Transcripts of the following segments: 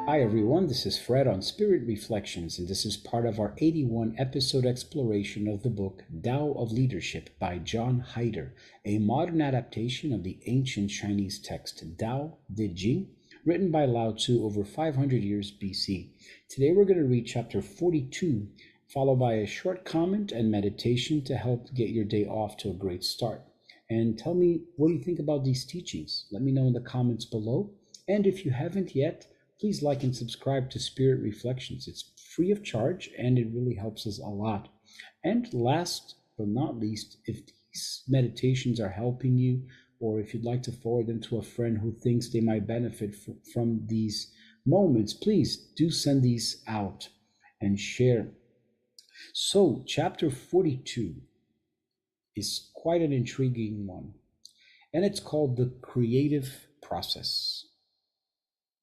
Hi everyone, this is Fred on Spirit Reflections, and this is part of our 81 episode exploration of the book Tao of Leadership by John Heider, a modern adaptation of the ancient Chinese text Tao Te Ching, written by Lao Tzu over 500 years BC. Today we're going to read chapter 42, followed by a short comment and meditation to help get your day off to a great start. And tell me, what do you think about these teachings? Let me know in the comments below. And if you haven't yet, please like and subscribe to Spirit Reflections. It's free of charge and it really helps us a lot. And last but not least, if these meditations are helping you, or if you'd like to forward them to a friend who thinks they might benefit from these moments, please do send these out and share. So, chapter 42 is quite an intriguing one, and it's called the creative process.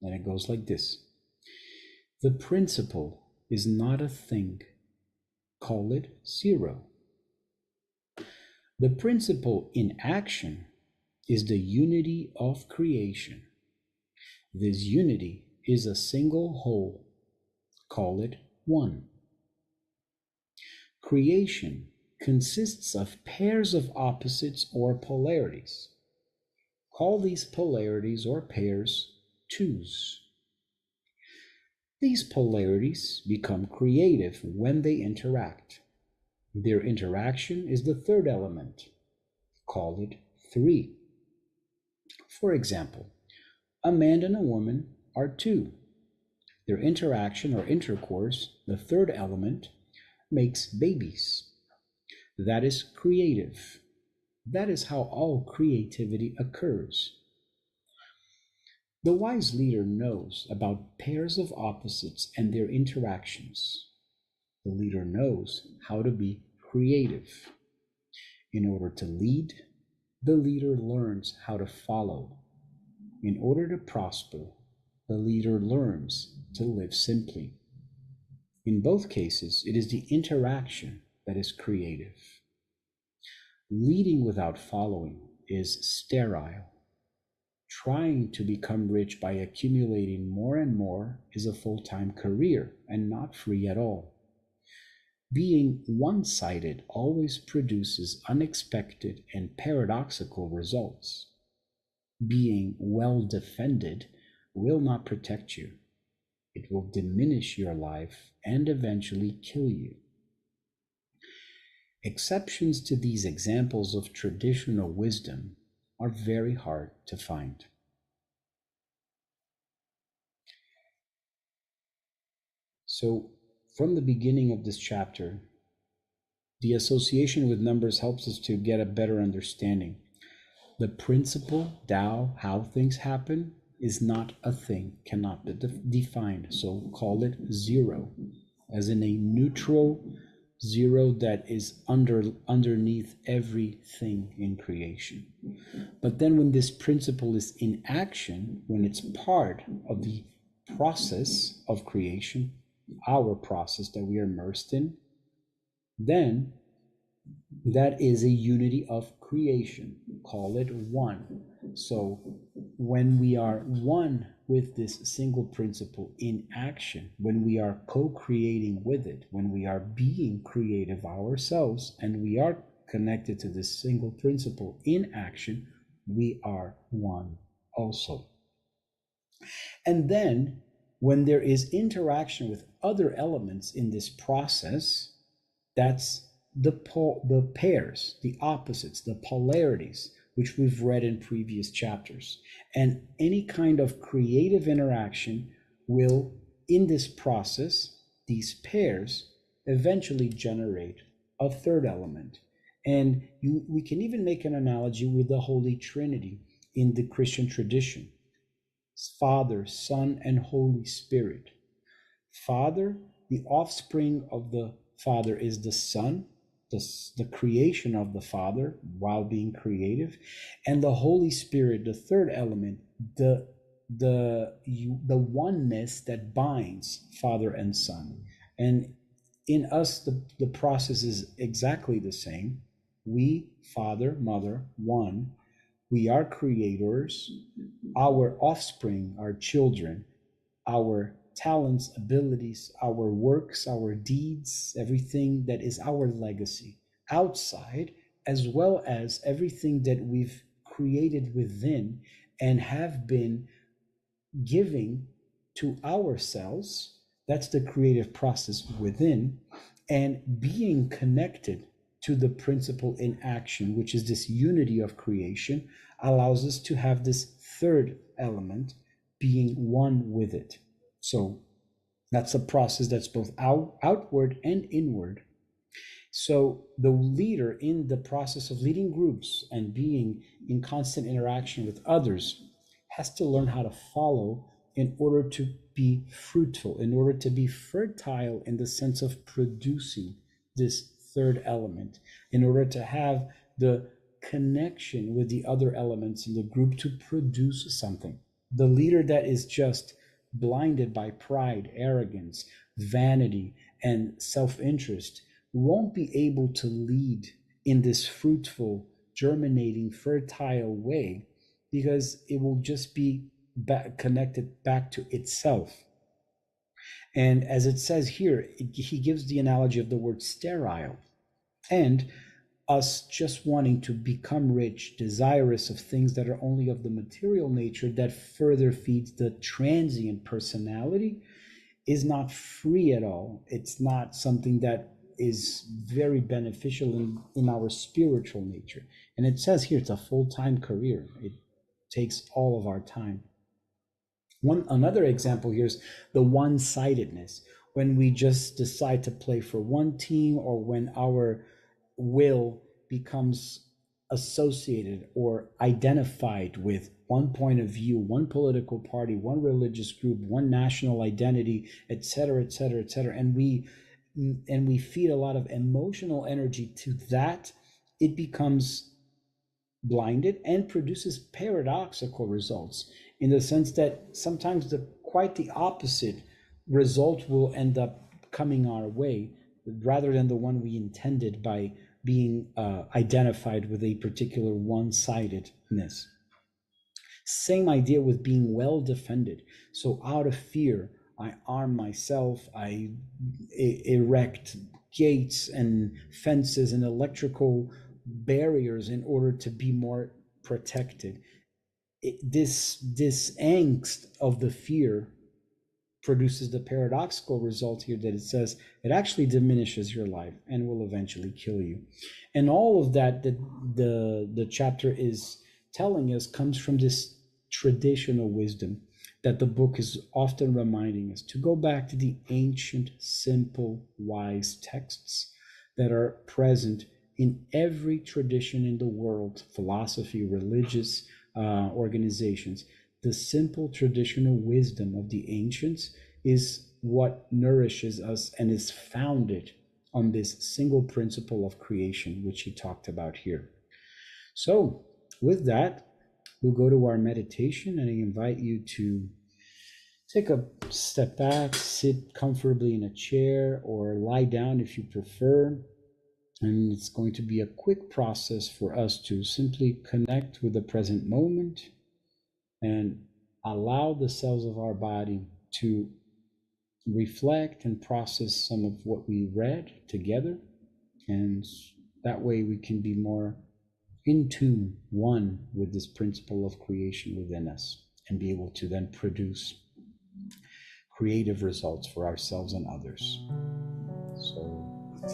And it goes like this. The principle is not a thing. Call it zero. The principle in action is the unity of creation. This unity is a single whole. Call it one. Creation consists of pairs of opposites or polarities. Call these polarities or pairs twos. These polarities become creative when they interact. Their interaction is the third element. Call it three. For example, a man and a woman are two. Their interaction or intercourse, the third element, makes babies. That is creative. That is how all creativity occurs. The wise leader knows about pairs of opposites and their interactions. The leader knows how to be creative. In order to lead, the leader learns how to follow. In order to prosper, the leader learns to live simply. In both cases, it is the interaction that is creative. Leading without following is sterile. Trying to become rich by accumulating more and more is a full-time career and not free at all. Being one-sided always produces unexpected and paradoxical results. Being well defended will not protect you. It will diminish your life and eventually kill you. Exceptions to these examples of traditional wisdom are very hard to find. So, from the beginning of this chapter, the association with numbers helps us to get a better understanding. The principle, Tao, how things happen, is not a thing, cannot be defined. So call it zero, as in a neutral zero that is underneath everything in creation. But then when this principle is in action, when it's part of the process of creation, our process that we are immersed in, then that is a unity of creation. Call it one. So when we are one with this single principle in action, when we are co-creating with it, when we are being creative ourselves, and we are connected to this single principle in action, we are one also. And then when there is interaction with other elements in this process, that's the pairs, the opposites, the polarities, which we've read in previous chapters. And any kind of creative interaction will, in this process, these pairs eventually generate a third element. And we can even make an analogy with the Holy Trinity in the Christian tradition. Father, Son, and Holy Spirit. Father, the offspring of the Father is the Son, the creation of the Father while being creative, and the Holy Spirit, the third element, the oneness that binds Father and Son. And in us, the process is exactly the same. We, Father, Mother, one. We are creators. Our offspring are children. our talents, abilities, our works, our deeds, everything that is our legacy outside, as well as everything that we've created within and have been giving to ourselves. That's the creative process within, and being connected to the principle in action, which is this unity of creation, allows us to have this third element, being one with it. So that's a process that's both outward and inward. So the leader, in the process of leading groups and being in constant interaction with others, has to learn how to follow in order to be fruitful, in order to be fertile in the sense of producing this third element, in order to have the connection with the other elements in the group to produce something. The leader that is just blinded by pride, arrogance, vanity, and self-interest won't be able to lead in this fruitful, germinating, fertile way, because it will just be connected back to itself. And as it says here, he gives the analogy of the word sterile. And us just wanting to become rich, desirous of things that are only of the material nature, that further feeds the transient personality, is not free at all. It's not something that is very beneficial in our spiritual nature. And it says here it's a full-time career. It takes all of our time. Another example here is the one-sidedness. When we just decide to play for one team, or when our will becomes associated or identified with one point of view, one political party, one religious group, one national identity, etc., etc., etc., and we feed a lot of emotional energy to that, it becomes blinded and produces paradoxical results, in the sense that sometimes quite the opposite result will end up coming our way, rather than the one we intended by being identified with a particular one-sidedness. Same idea with being well defended. So out of fear, I arm myself, I erect gates and fences and electrical barriers in order to be more protected. This angst of the fear produces the paradoxical result here, that it says it actually diminishes your life and will eventually kill you. And all of that the chapter is telling us comes from this traditional wisdom that the book is often reminding us to go back to the ancient, simple, wise texts that are present in every tradition in the world, philosophy, religious organizations. The simple traditional wisdom of the ancients is what nourishes us and is founded on this single principle of creation, which he talked about here. So with that, we'll go to our meditation, and I invite you to take a step back, sit comfortably in a chair, or lie down if you prefer. And it's going to be a quick process for us to simply connect with the present moment and allow the cells of our body to reflect and process some of what we read together. And that way we can be more in tune, one with this principle of creation within us, and be able to then produce creative results for ourselves and others. So I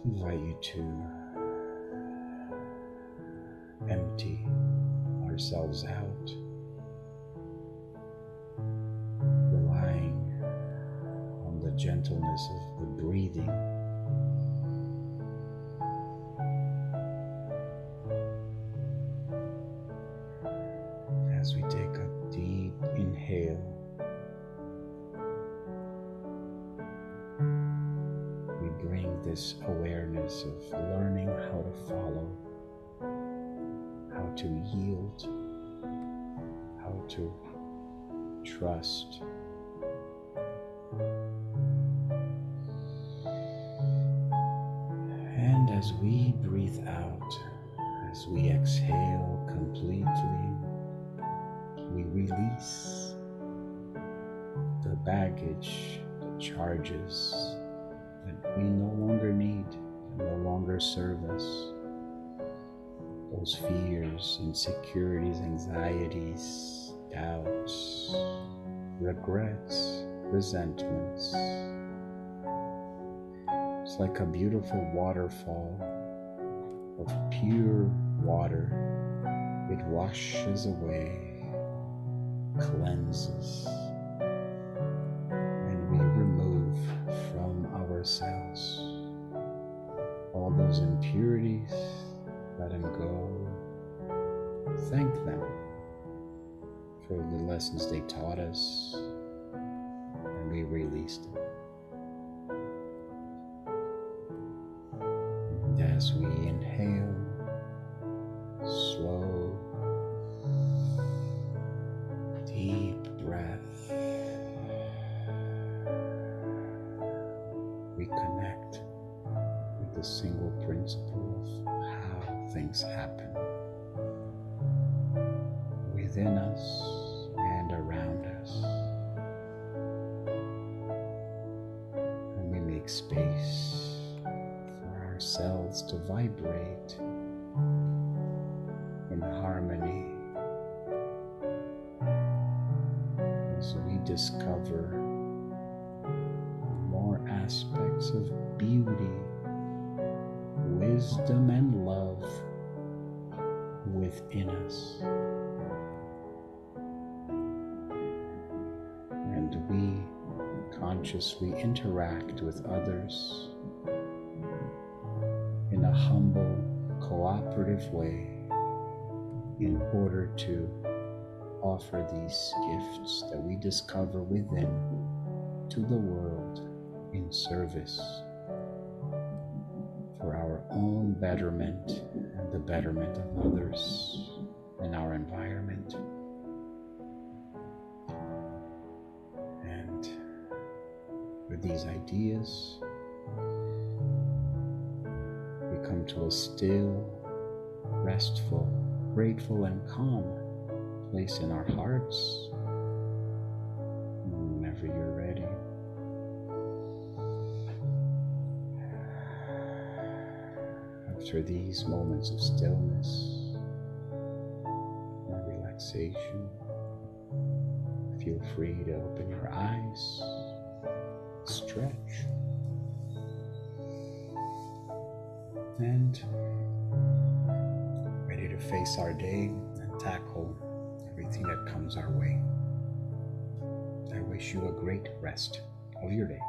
invite you to empty ourselves out, relying on the gentleness of the breathing. As we take a deep inhale, we bring this awareness of learning how to follow, how to yield, how to trust. And as we breathe out, as we exhale completely, we release the baggage, the charges that we no longer need, that no longer serve us. Those fears, insecurities, anxieties, doubts, regrets, resentments. It's like a beautiful waterfall of pure water. It washes away, cleanses, and we remove from ourselves all those impurities. Let them go. Thank them for the lessons they taught us, and we release them. And as we inhale, slow, deep breath, we connect with the single principle of how things happen within us and around us. And we make space for ourselves to vibrate in harmony as we discover more aspects of beauty, wisdom, and love within us. And we consciously interact with others in a humble, cooperative way in order to offer these gifts that we discover within to the world in service for our own betterment and the betterment of others in our environment. And with these ideas, we come to a still, restful, grateful, and calm place in our hearts. Whenever you're ready, after these moments of stillness and relaxation, feel free to open your eyes, stretch, and ready to face our day and tackle everything that comes our way. I wish you a great rest of your day.